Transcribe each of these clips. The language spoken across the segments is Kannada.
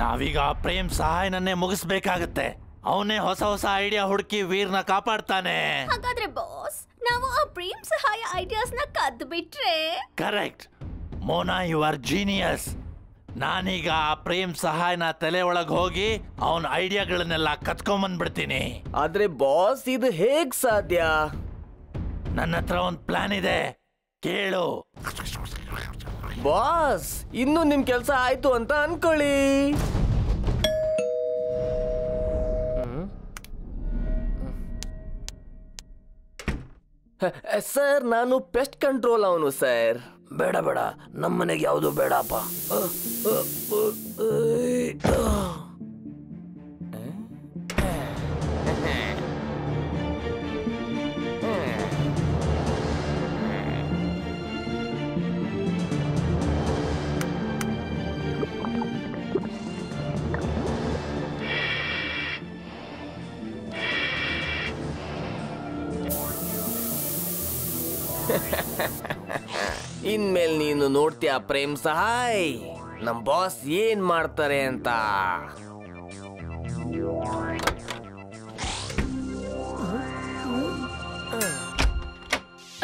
ನಾವೀಗ ಪ್ರೇಮ್ ಸಹಾಯನನ್ನೇ ಮುಗಿಸ್ಬೇಕಾಗತ್ತೆ. ಅವನೇ ಹೊಸ ಹೊಸ ಐಡಿಯಾ ಹುಡುಕಿ ವೀರ್ನ ಕಾಪಾಡ್ತಾನೆ. ಹಾಗಾದ್ರೆ ಬಾಸ್, ನಾವು ಆ ಪ್ರೇಮ್ ಸಹಾಯ ಐಡಿಯಾಸ್ನ ಕದ್ದು ಬಿಟ್ರೆ? Correct Mona, you are genius. ನಾನೀಗ ಆ ಪ್ರೇಮ್ ಸಹಾಯನ ತಲೆ ಒಳಗ್ ಹೋಗಿ ಅವನ ಐಡಿಯಾಗಳನ್ನೆಲ್ಲ ಕತ್ಕೊಂಬಂದ್ಬಿಡ್ತೀನಿ. ಆದ್ರೆ ಬಾಸ್, ಇದು ಹೇಗ್ ಸಾಧ್ಯ? ನನ್ನ ಹತ್ರ ಒಂದು ಪ್ಲಾನ್ ಇದೆ, ಕೇಳು. ಬಾಸ್, ಇನ್ನು ನಿಮ್ ಕೆಲ್ಸ ಆಯ್ತು ಅಂತ ಅನ್ಕೊಳ್ಳಿ. ಸರ್, ನಾನು ಪೆಸ್ಟ್ ಕಂಟ್ರೋಲ್ ಅವನು ಸರ್. ಬೇಡ ಬೇಡ, ನಮ್ಮನೆಗೆ ಯಾವುದು ಬೇಡಪ್ಪ. ಇನ್ಮೇಲೆ ನೀನು ನೋಡ್ತೀಯ ಪ್ರೇಮ್ ಸಹಾಯ್, ನಮ್ ಬಾಸ್ ಏನ್ ಮಾಡ್ತಾರೆ ಅಂತ.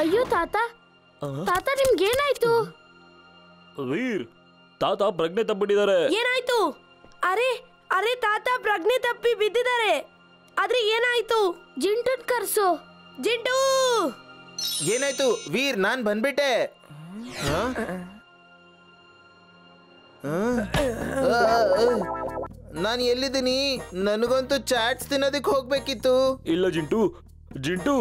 ಅಯ್ಯೋ ತಾತ, ತಾತ ನಿಮ್ಗೇನಾಯ್ತು? ವೀರ್, ತಾತ ಪ್ರಜ್ಞೆ ತಪ್ಪಿಟ್ಟಿದ್ದಾರೆ. ಏನಾಯ್ತು? ಅರೆ ಅರೆ, ತಾತ ಪ್ರಜ್ಞೆ ತಪ್ಪಿ ಬಿದ್ದಿದ್ದಾರೆ. ಆದ್ರೆ ಏನಾಯ್ತು? ಜಿಂಟನ್ ಕರ್ಸು. ಜಿಂಟು! ಏನಾಯ್ತು ವೀರ್? ನಾನ್ ಬಂದ್ಬಿಟ್ಟೆ. ನಾನು ಎಲ್ಲಿದ್ದೀನಿ? ನನಗಂತೂ ಚಾಟ್ಸ್ ತಿನ್ನೋದಕ್ಕೆ ಹೋಗ್ಬೇಕಿತ್ತು. ಇಲ್ಲ ಜಿಂಟು, ಜಿಂಟು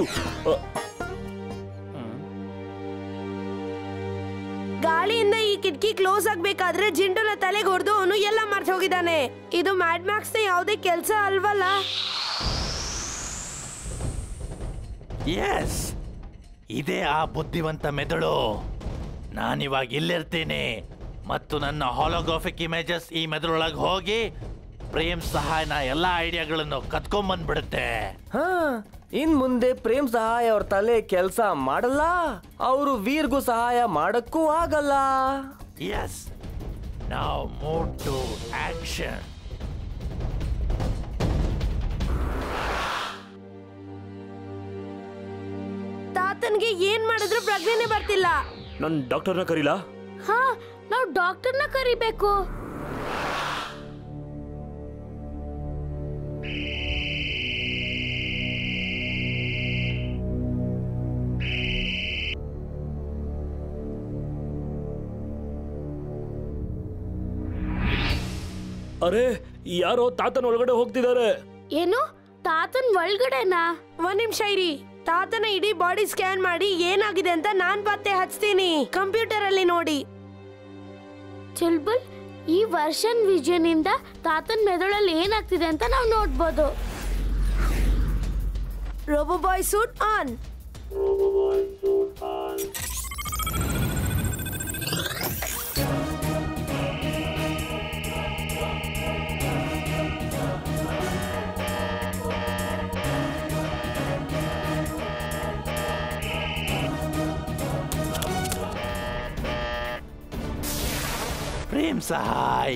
ಗಾಳಿಯಿಂದ ಈ ಕಿಟಕಿ ಕ್ಲೋಸ್ ಆಗ್ಬೇಕಾದ್ರೆ ಜಿಂಟುನ ತಲೆಗೆ ಹೊಡೆದು ಅವನು ಎಲ್ಲ ಮರ್ತು ಹೋಗಿದ್ದಾನೆ. ಇದು ಮ್ಯಾಡ್ ಮ್ಯಾಕ್ಸ್ ನ ಯಾವುದೇ ಕೆಲಸ ಅಲ್ವಲ್ಲ? ಎಸ್, ಇದೇ ಆ ಬುದ್ಧಿವಂತ ಮೆದುಳು. ನಾನಿವಾಗ ಇಲ್ಲಿರ್ತೀನಿ ಮತ್ತು ನನ್ನ ಹಾಲೋಗ್ರಾಫಿಕ್ ಇಮೇಜಸ್ ಈ ಮೆದುಳೊಳಗೆ ಹೋಗಿ ಪ್ರೇಮ್ ಸಹಾಯನ ಎಲ್ಲ ಐಡಿಯಾಗಳನ್ನು ಕತ್ಕೊಂಡ್ಬಂದ್ಬಿಡುತ್ತೆ. ಹಾ, ಇನ್ ಮುಂದೆ ಪ್ರೇಮ್ ಸಹಾಯ ಅವ್ರ ತಲೆ ಕೆಲಸ ಮಾಡಲ್ಲ, ಅವರು ವೀರ್ಗೂ ಸಹಾಯ ಮಾಡಕ್ಕೂ ಆಗಲ್ಲ. ಎಸ್, ನಾವು ಮೂವ್ ಟು ಆಕ್ಷನ್. ತಾತನ್ಗೆ ಏನ್ ಮಾಡಿದ್ರು ಪ್ರಜ್ಞೆನೆ ಬರ್ತಿಲ್ಲ. ನನ್ ಡಾಕ್ಟರ್ನ ಕರೀಲಾ? ಹಾ, ನಾವು ಡಾಕ್ಟರ್ನ ಕರಿಬೇಕು. ಅರೆ, ಯಾರೋ ತಾತನ ಒಳಗಡೆ ಹೋಗ್ತಿದ್ದಾರೆ. ಏನು, ತಾತನ್ ಒಳಗಡೆನಾ? ಒಂದ್ ನಿಮಿಷ ಇರಿ, ತಾತನ ಇಡೀ ಬಾಡಿ ಸ್ಕ್ಯಾನ್ ಮಾಡಿ ಏನಾಗಿದೆ ಅಂತ ನಾನ್ ಪತ್ತೆ ಹಚ್ತೀನಿ. ಕಂಪ್ಯೂಟರ್ ಅಲ್ಲಿ ನೋಡಿ. ಚುಲ್ಬುಲ್, ಈ ವರ್ಷನ್ ವಿಷನ್ ಇಂದ ತಾತನ್ ಮೆದುಳಲ್ಲಿ ಏನಾಗ್ತಿದೆ ಅಂತ ನಾವು ನೋಡ್ಬೋದು. Robo boy suit on. Prem Sahay,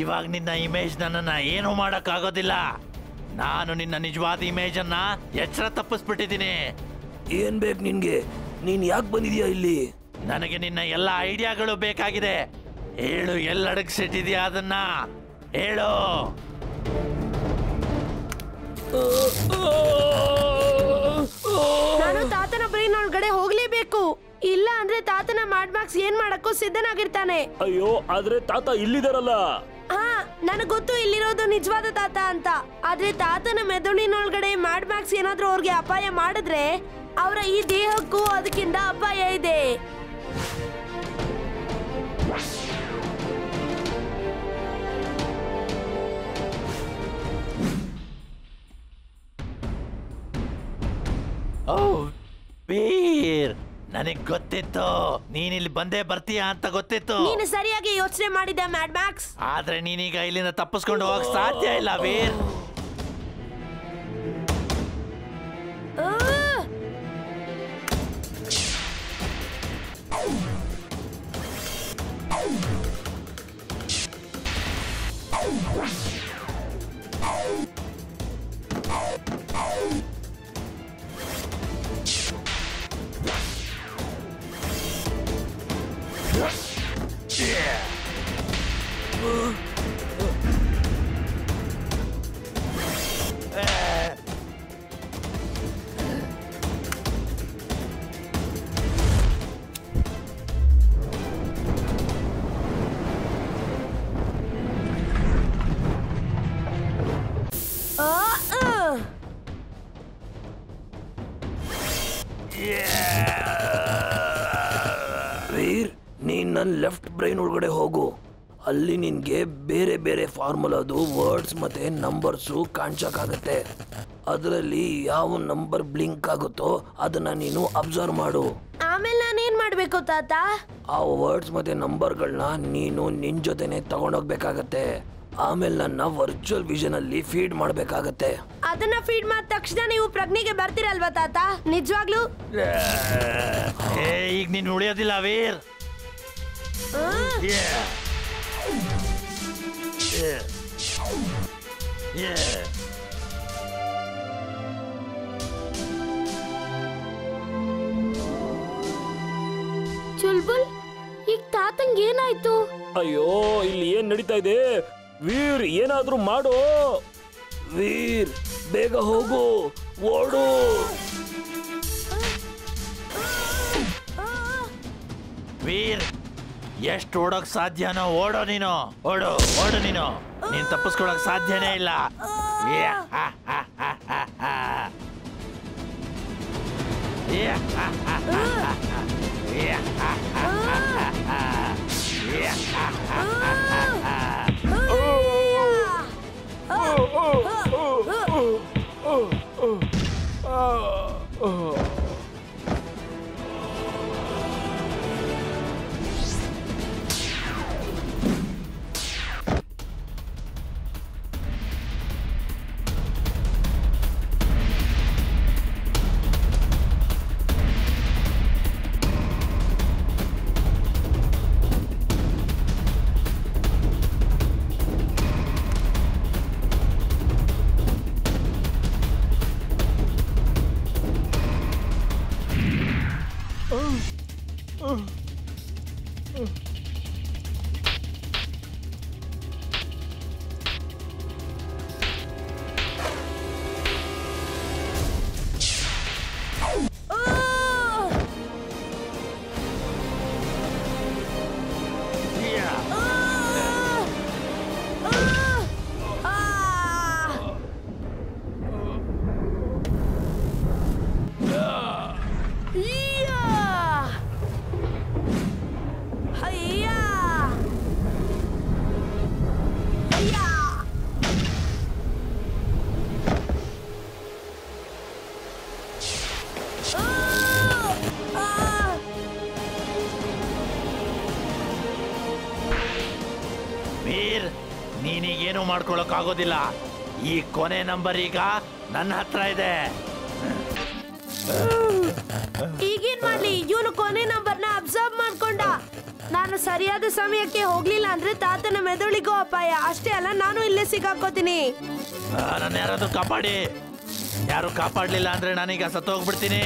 ಇವಾಗ ನಿನ್ನ ಇಮೇಜ್ ನನ್ನನ್ನ ಏನೂ ಮಾಡಕ್ಕಾಗೋದಿಲ್ಲ. ನಾನು ನಿನ್ನ ನಿಜವಾದ ಇಮೇಜ್ ಅನ್ನ ಎಚ್ಚರ ತಪ್ಪಿಸ್ಬಿಟ್ಟಿದ್ದೀನಿ. ಏನ್ ಬೇಕು ನಿನ್ಗೆ? ನೀನ್ ಯಾಕೆ ಬಂದಿದ್ಯಾ ಇಲ್ಲಿ? ನನಗೆ ನಿನ್ನ ಎಲ್ಲ ಐಡಿಯಾಗಳು ಬೇಕಾಗಿದೆ. ಹೇಳು, ಎಲ್ಲಡಗಿಸಿಟ್ಟಿದ್ಯಾ ಅದನ್ನ ಹೇಳು. ನಾನು ತಾತನ ಬ್ರೈನ್ ಒಳಗಡೆ ಹೋಗ್ಲೇಬೇಕು, ಇಲ್ಲ ಅಂದ್ರೆ ತಾತನ ಮ್ಯಾಡ್ ಮ್ಯಾಕ್ಸ್ ಏನ್ ಮಾಡಕ್ಕೂ ಸಿದ್ಧನಾಗಿರ್ತಾನೆ. ಅಯ್ಯೋ, ಆದ್ರೆ ತಾತ ಇಲ್ಲಿದಾರಲ್ಲ. ಹಾ, ನನಗ್ ಗೊತ್ತು ಇಲ್ಲಿರೋದು ನಿಜವಾದ ತಾತ ಅಂತ. ಆದ್ರೆ ತಾತನ ಮೆದುಳಿನೊಳಗಡೆ ಮ್ಯಾಡ್ ಮ್ಯಾಕ್ಸ್ ಏನಾದ್ರೂ ಅವ್ರಿಗೆ ಅಪಾಯ ಮಾಡಿದ್ರೆ ಅವರ ಈ ದೇಹಕ್ಕೂ ಅದಕ್ಕಿಂತ ಅಪಾಯ ಇದೆ. ಓ ವೀರ್, ನನಗ್ ಗೊತ್ತಿತ್ತು ನೀನಿಲ್ಲಿ ಬಂದೇ ಬರ್ತೀಯಾ ಅಂತ ಗೊತ್ತಿತ್ತು. ನೀನು ಸರಿಯಾಗಿ ಯೋಚನೆ ಮಾಡಿದ ಮ್ಯಾಡ್ ಮ್ಯಾಕ್ಸ್. ಆದ್ರೆ ನೀನೀಗ ಇಲ್ಲಿಂದ ತಪ್ಪಿಸ್ಕೊಂಡು ಹೋಗಕ್ ಸಾಧ್ಯ ಇಲ್ಲ ವೀರ್. ವೀರ್, ನೀನ್ ನನ್ನ ಲೆಫ್ಟ್ ಬ್ರೈನ್ ಒಳಗಡೆ ಹೋಗು. ಅಲ್ಲಿ ನಿನ್ಗೆ ಬೇರೆ ಬೇರೆ ಫಾರ್ಮುಲಾದು ವರ್ಡ್ಸ್ ಮತ್ತೆ ನಂಬರ್ಸು ಕಾಣಿಸಕ್ಕಾಗತ್ತೆ. ಅದರಲ್ಲಿ ಯಾವ ನಂಬರ್ ಬ್ಲಿಂಕ್ ಆಗುತ್ತೋ ಅದನ್ನ ನೀನು ಅಬ್ಸರ್ವ್ ಮಾಡು. ಆಮೇಲೆ ನಾನೇನ್ ಮಾಡ್ಬೇಕು ತಾತ? ಆ ವರ್ಡ್ಸ್ ಮತ್ತೆ ನಂಬರ್ಗಳನ್ನ ನೀನು ನಿನ್ ಜೊತೆನೆ ತಗೊಂಡೋಗ್ಬೇಕಾಗತ್ತೆ. ಆಮೇಲೆ ನನ್ನ ವರ್ಚುವಲ್ ವಿಷನ್ ಅಲ್ಲಿ ಫೀಡ್ ಮಾಡ್ಬೇಕಾಗತ್ತೆ. ಅದನ್ನ ಫೀಡ್ ಮಾಡಿದ ತಕ್ಷಣ ನೀವು ಪ್ರಜ್ಞೆಗೆ ಬರ್ತೀರಲ್ವಾ ತಾತ? ನಿಜವಾಗ್ಲೂ? ಈಗ ನೀನು ಉಳಿಯೋದಿಲ್ಲ ವೀರ್. ಚುಲ್ಬುಲ್, ಈಗ ತಾತಂಗ್ ಏನಾಯ್ತು? ಅಯ್ಯೋ, ಇಲ್ಲಿ ಏನ್ ನಡೀತಾ ಇದೆ? ವೀರ್, ಏನಾದ್ರೂ ಮಾಡು. ವೀರ್, ಬೇಗ ಹೋಗು, ಓಡು. ವೀರ್, ಎಷ್ಟು ಓಡೋಕ್ ಸಾಧ್ಯನೋ ಓಡೋ ನೀನು. ಓಡು ಓಡು ನೀನು. ನೀನ್ ತಪ್ಪಿಸ್ಕೊಳಕ್ ಸಾಧ್ಯನೇ ಇಲ್ಲ. ವೀರ್, ನೀನೀಗೇನು ಮಾಡ್ಕೊಳಕ್ ಆಗೋದಿಲ್ಲ. ಈ ಕೊನೆ ನಂಬರ್ ಈಗ ನನ್ನ ಹತ್ರ ಇದೆ. ಈಗೇನ್ ಮಾಡ್ಲಿ? ಇವನು ಕೊನೆ ನಂಬರ್ನ ಅಬ್ಸರ್ವ್ ಮಾಡ್ಕೊಂಡ. ನಾನು ಸರಿಯಾದ ಸಮಯಕ್ಕೆ ಹೋಗ್ಲಿಲ್ಲ ಅಂದ್ರೆ ತಾತನ ಮೆದುಳಿಗೂ ಅಪಾಯ. ಅಷ್ಟೇ ಅಲ್ಲ, ನಾನು ಇಲ್ಲೇ ಸಿಕ್ಕಾಕೋತೀನಿ. ನನ್ನ ಯಾರಾದ್ರೂ ಕಾಪಾಡಿ. ಯಾರು ಕಾಪಾಡ್ಲಿಲ್ಲ ಅಂದ್ರೆ ನಾನೀಗ ಸತ್ತೋಗ್ಬಿಡ್ತೀನಿ.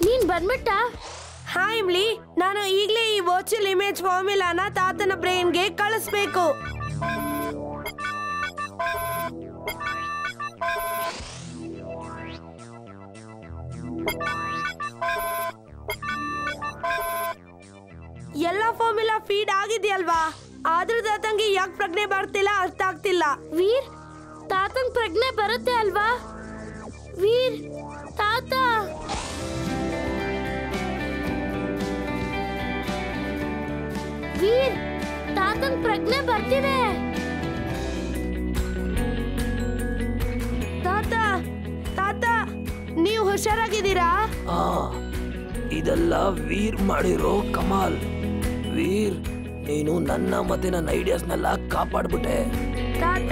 ನೀನ್ ಬಂದ್ಬಿಟ್ಟ? ಹಾಯ್ ಇಮ್ಲಿ, ನಾನು ಈಗಲೇ ಈ ವರ್ಚುವಲ್ ಇಮೇಜ್ ಫಾರ್ಮುಲಾನ ತಾತನ ಬ್ರೈನ್ಗೆ ಕಳಿಸ್ಬೇಕು. ಎಲ್ಲ ಫಾರ್ಮುಲಾ ಫೀಡ್ ಆಗಿದೆಯಲ್ವಾ? ಆದ್ರೂ ತಾತಂಗೆ ಯಾಕೆ ಪ್ರಜ್ಞೆ ಬರ್ತಿಲ್ಲ ಅರ್ಥ ಆಗ್ತಿಲ್ಲ. ವೀರ್, ತಾತಂಗ್ ಪ್ರಜ್ಞೆ ಬರುತ್ತೆ ಅಲ್ವಾ? ವೀರ್, ತಾತ ವೀರ್, ತಾತಂಗ್ ಪ್ರಜ್ಞೆ ಬರ್ತಿದೆ. ತಾತ ತಾತ ನೀವು ಹುಷಾರಾಗಿದ್ದೀರಾ? ಇದೆಲ್ಲ ವೀರ್ ಮಾಡಿರೋ ಕಮಾಲ್. ವೀರ್, ನೀನು ನನ್ನ ಮತ್ತೆ ನನ್ನ ಐಡಿಯಾಸ್ನೆಲ್ಲ ಕಾಪಾಡ್ಬಿಟ್ಟೆ. ತಾತ